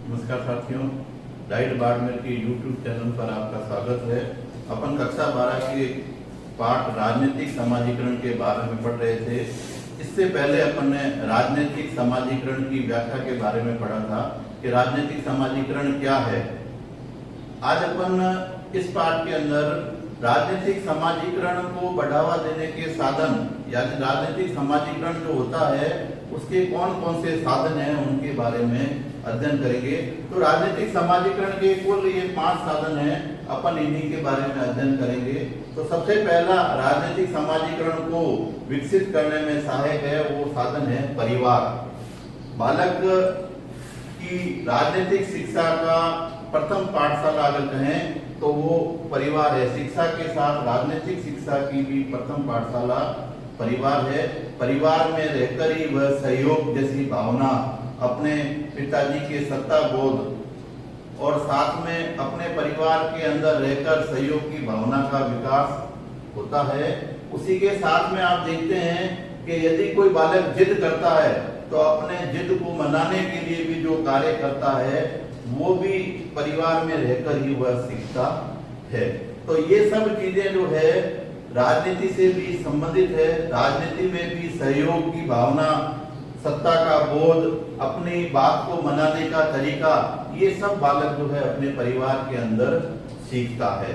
नमस्कार साथियों, डाइट बाड़मेर के YouTube चैनल पर आपका स्वागत है। अपन कक्षा 12 के पाठ राजनीतिक समाजीकरण के बारे में पढ़ रहे थे। इससे पहले अपन ने राजनीतिक समाजीकरण की व्याख्या के बारे में पढ़ा था कि राजनीतिक समाजीकरण क्या है। आज अपन इस पाठ के अंदर राजनीतिक समाजीकरण को बढ़ावा देने के साधन यानी राजनीतिक समाजीकरण जो होता है उसके कौन कौन से साधन हैं उनके बारे में अध्ययन करेंगे। तो राजनीतिक समाजीकरण के कुल ये 5 साधन हैं, अपन इन्हीं के बारे में अध्ययन करेंगे। तो सबसे पहला राजनीतिक समाजीकरण को विकसित करने में सहायक है वो साधन है परिवार। बालक की राजनीतिक शिक्षा का प्रथम पाठशाला अगर कहें तो वो परिवार है। शिक्षा के साथ राजनीतिक शिक्षा की भी प्रथम पाठशाला परिवार है। परिवार में रहकर ही वह सहयोग जैसी भावना, अपने पिताजी के सत्ता बोध और साथ में अपने परिवार के अंदर रहकर सहयोग की भावना का विकास होता है। उसी के साथ में आप देखते हैं कि यदि कोई बालक जिद करता है तो अपने जिद को मनाने के लिए भी जो कार्य करता है वो भी परिवार में रहकर ही वह सीखता है। तो ये सब चीजें जो है राजनीति से भी संबंधित है। राजनीति में भी सहयोग की भावना, सत्ता का बोध, अपनी बात को मनाने का तरीका, ये सब बालक जो है अपने परिवार के अंदर सीखता है।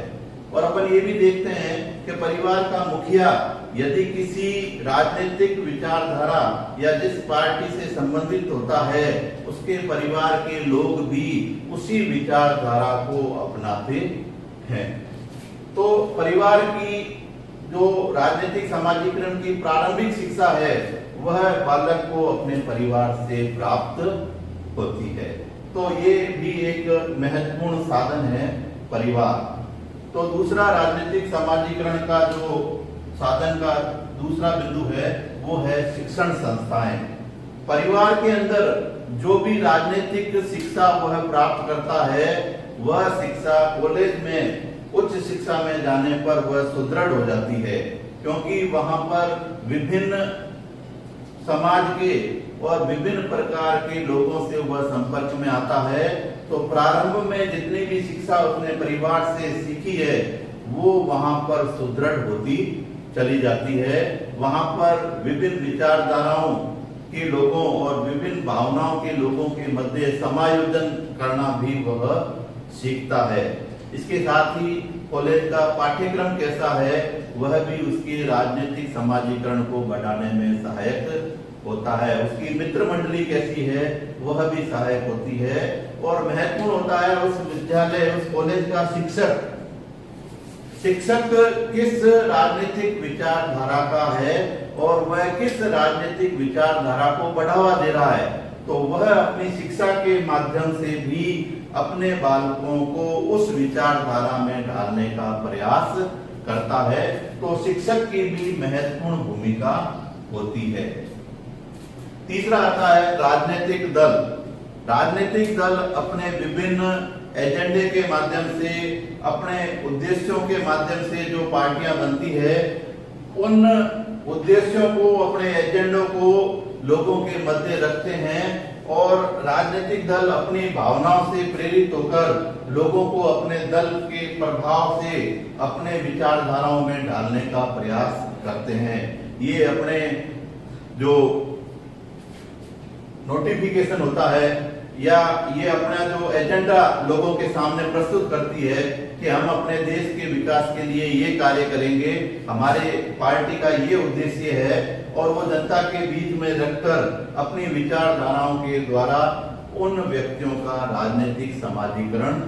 और अपन ये भी देखते हैं कि परिवार का मुखिया यदि किसी राजनीतिक विचारधारा या जिस पार्टी से संबंधित होता है उसके परिवार के लोग भी उसी विचारधारा को अपनाते हैं। तो परिवार की जो राजनीतिक समाजीकरण की प्रारंभिक शिक्षा है वह बालक को अपने परिवार से प्राप्त होती है। तो ये भी एक महत्वपूर्ण साधन है परिवार। तो दूसरा राजनीतिक समाजीकरण का जो साधन का दूसरा बिंदु है वो है शिक्षण संस्थाएं। परिवार के अंदर जो भी राजनीतिक शिक्षा वह प्राप्त करता है वह शिक्षा कॉलेज में उच्च शिक्षा में जाने पर वह सुदृढ़ हो जाती है, क्योंकि वहां पर विभिन्न समाज के और विभिन्न प्रकार के लोगों से वह संपर्क में आता है। तो प्रारंभ में जितनी भी शिक्षा उसने परिवार से सीखी है वो वहां पर सुदृढ़ होती चली जाती है। वहां पर विभिन्न विचारधाराओं के लोगों और विभिन्न भावनाओं के लोगों के मध्य समायोजन करना भी वह सीखता है। इसके साथ ही कॉलेज का पाठ्यक्रम कैसा है वह भी उसके राजनीतिक समाजीकरण को बढ़ाने में सहायक होता है। उसकी मित्र मंडली कैसी है वह भी सहायक होती है। और महत्वपूर्ण होता है उस विद्यालय उस कॉलेज का शिक्षक किस राजनीतिक विचारधारा का है और वह किस राजनीतिक विचारधारा को बढ़ावा दे रहा है। तो वह अपनी शिक्षा के माध्यम से भी अपने बालकों को उस विचारधारा में ढालने का प्रयास करता है। तो शिक्षक की भी महत्वपूर्ण भूमिका होती है। तीसरा आता है राजनीतिक दल। राजनीतिक दल अपने विभिन्न एजेंडे के माध्यम से, अपने उद्देश्यों के माध्यम से जो पार्टियां बनती है उन उद्देश्यों को, अपने एजेंडों को लोगों के मध्य रखते हैं और राजनीतिक दल अपनी भावनाओं से प्रेरित होकर लोगों को अपने दल के प्रभाव से अपने विचारधाराओं में डालने का प्रयास करते हैं। ये अपने जो नोटिफिकेशन होता है या ये अपना जो एजेंडा लोगों के सामने प्रस्तुत करती है कि हम अपने देश के विकास के लिए ये कार्य करेंगे, हमारे पार्टी का ये उद्देश्य है, और वो जनता के बीच में रखकर अपनी विचारधाराओं के द्वारा उन व्यक्तियों का राजनीतिक समाजीकरण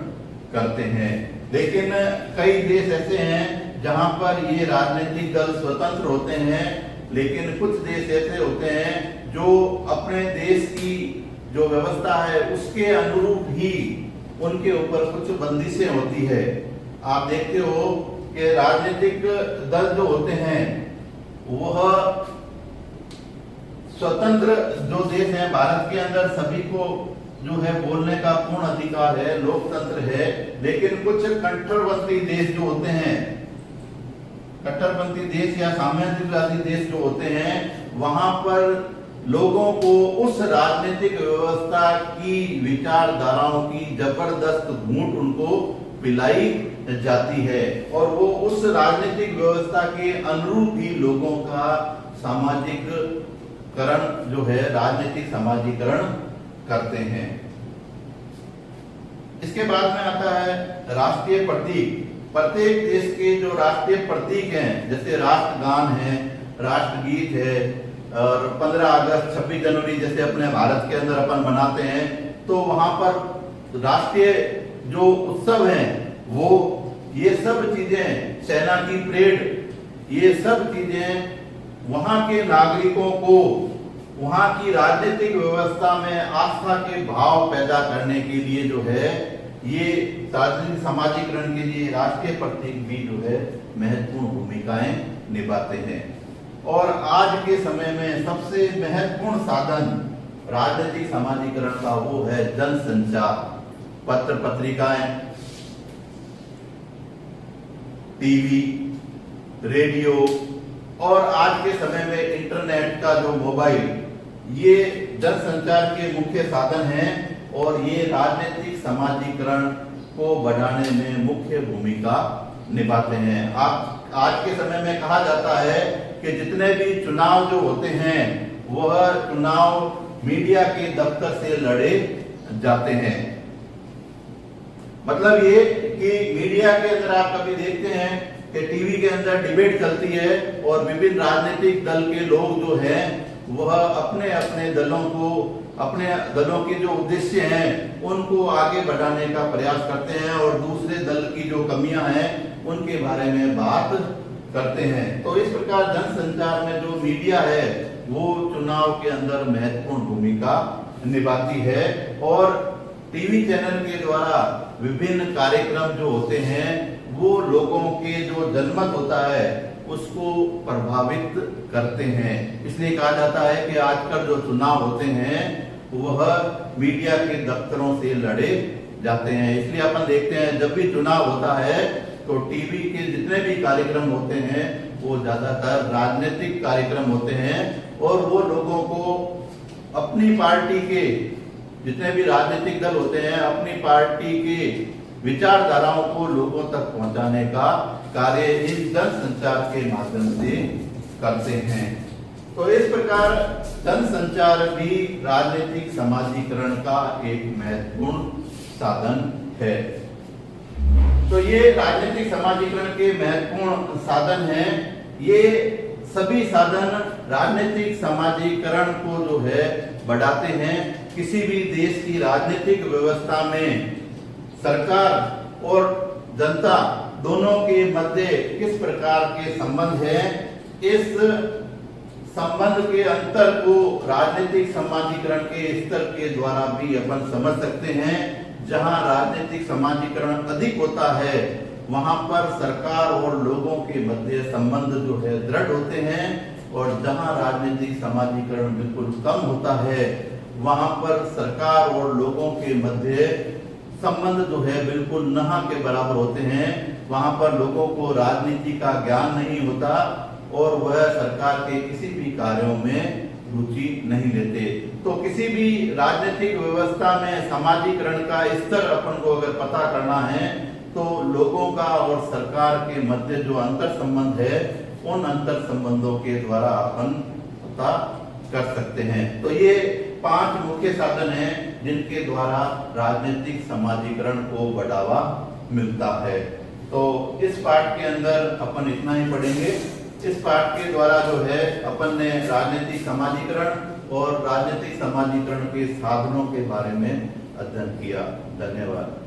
करते हैं। लेकिन कई देश ऐसे हैं जहां पर ये राजनीतिक दल स्वतंत्र होते हैं, लेकिन कुछ देश ऐसे होते हैं जो अपने देश की जो व्यवस्था है उसके अनुरूप ही उनके ऊपर कुछ बंदिशें होती है। आप देखते हो कि राजनीतिक दल जो होते हैं वह स्वतंत्र जो देश है, भारत के अंदर सभी को जो है बोलने का पूर्ण अधिकार है, लोकतंत्र है। लेकिन कुछ कट्टरपंथी देश जो होते हैं, कट्टरपंथी देश या साम्यवादी देश जो होते हैं, वहां पर लोगों को उस राजनीतिक व्यवस्था की विचारधाराओं की जबरदस्त घूंट उनको पिलाई जाती है और वो उस राजनीतिक व्यवस्था के अनुरूप ही लोगों का सामाजिककरण जो है, राजनीतिक समाजीकरण करते हैं। इसके बाद में आता है राष्ट्रीय प्रतीक। प्रत्येक देश के जो राष्ट्रीय प्रतीक हैं, जैसे राष्ट्रगान है, राष्ट्रगीत है, और 15 अगस्त 26 जनवरी जैसे अपने भारत के अंदर अपन मनाते हैं, तो वहां पर राष्ट्रीय जो उत्सव हैं वो ये सब चीजें, सेना की परेड, ये सब चीजें वहां के नागरिकों को वहां की राजनीतिक व्यवस्था में आस्था के भाव पैदा करने के लिए जो है, ये सार्वजनिक समाजीकरण के लिए राष्ट्रीय प्रतीक भी जो है महत्वपूर्ण भूमिकाएं निभाते हैं। और आज के समय में सबसे महत्वपूर्ण साधन राजनीतिक समाजीकरण का वो है जनसंचार। पत्र पत्रिकाएं, टीवी, रेडियो और आज के समय में इंटरनेट का जो मोबाइल, ये जनसंचार के मुख्य साधन हैं और ये राजनीतिक समाजीकरण को बढ़ाने में मुख्य भूमिका निभाते हैं। आज के समय में कहा जाता है कि जितने भी चुनाव जो होते हैं वह चुनाव मीडिया के दफ्तर से लड़े जाते हैं। मतलब ये कि मीडिया के अंदर आप कभी देखते हैं कि टीवी के अंदर डिबेट चलती है और विभिन्न राजनीतिक दल के लोग जो हैं वह अपने अपने दलों को, अपने दलों के जो उद्देश्य हैं उनको आगे बढ़ाने का प्रयास करते हैं और दूसरे दल की जो कमियां हैं उनके बारे में बात करते हैं। तो इस प्रकार जनसंचार में जो मीडिया है वो चुनाव के अंदर महत्वपूर्ण भूमिका निभाती है और टीवी चैनल के द्वारा विभिन्न कार्यक्रम जो होते हैं वो लोगों के जो जनमत होता है उसको प्रभावित करते हैं। इसलिए कहा जाता है कि आजकल जो चुनाव होते हैं वह मीडिया के दफ्तरों से लड़े जाते हैं। इसलिए अपन देखते हैं जब भी चुनाव होता है तो टीवी के जितने भी कार्यक्रम होते हैं वो ज्यादातर राजनीतिक कार्यक्रम होते हैं और वो लोगों को अपनी पार्टी के, जितने भी राजनीतिक दल होते हैं, अपनी पार्टी के विचारधाराओं को लोगों तक पहुंचाने का कार्य इन जनसंचार के माध्यम से करते हैं। तो इस प्रकार जनसंचार भी राजनीतिक समाजीकरण का एक महत्वपूर्ण साधन है। तो ये राजनीतिक समाजीकरण के महत्वपूर्ण साधन हैं। ये सभी साधन राजनीतिक समाजीकरण को जो है बढ़ाते हैं। किसी भी देश की राजनीतिक व्यवस्था में सरकार और जनता दोनों के मध्य किस प्रकार के संबंध है, इस संबंध के अंतर को राजनीतिक समाजीकरण के स्तर के द्वारा भी अपन समझ सकते हैं। जहां राजनीतिक समाजीकरण अधिक होता है वहां पर सरकार और लोगों के मध्य संबंध जो है दृढ़ होते हैं और जहां राजनीतिक समाजीकरण बिल्कुल कम होता है वहां पर सरकार और लोगों के मध्य संबंध जो है बिल्कुल नहा के बराबर होते हैं। वहां पर लोगों को राजनीति का ज्ञान नहीं होता और वह सरकार के किसी भी कार्यों में रुचि नहीं लेते। तो किसी भी राजनीतिक व्यवस्था में समाजीकरण का स्तर अपन को अगर पता करना है तो लोगों का और सरकार के मध्य जो अंतर संबंध है उन अंतर संबंधों के द्वारा अपन पता कर सकते हैं। तो ये 5 मुख्य साधन हैं जिनके द्वारा राजनीतिक समाजीकरण को बढ़ावा मिलता है। तो इस पाठ के अंदर अपन इतना ही पढ़ेंगे। इस पाठ के द्वारा जो है अपन ने राजनीतिक समाजीकरण और राजनीतिक समाजीकरण के साधनों के बारे में अध्ययन किया। धन्यवाद।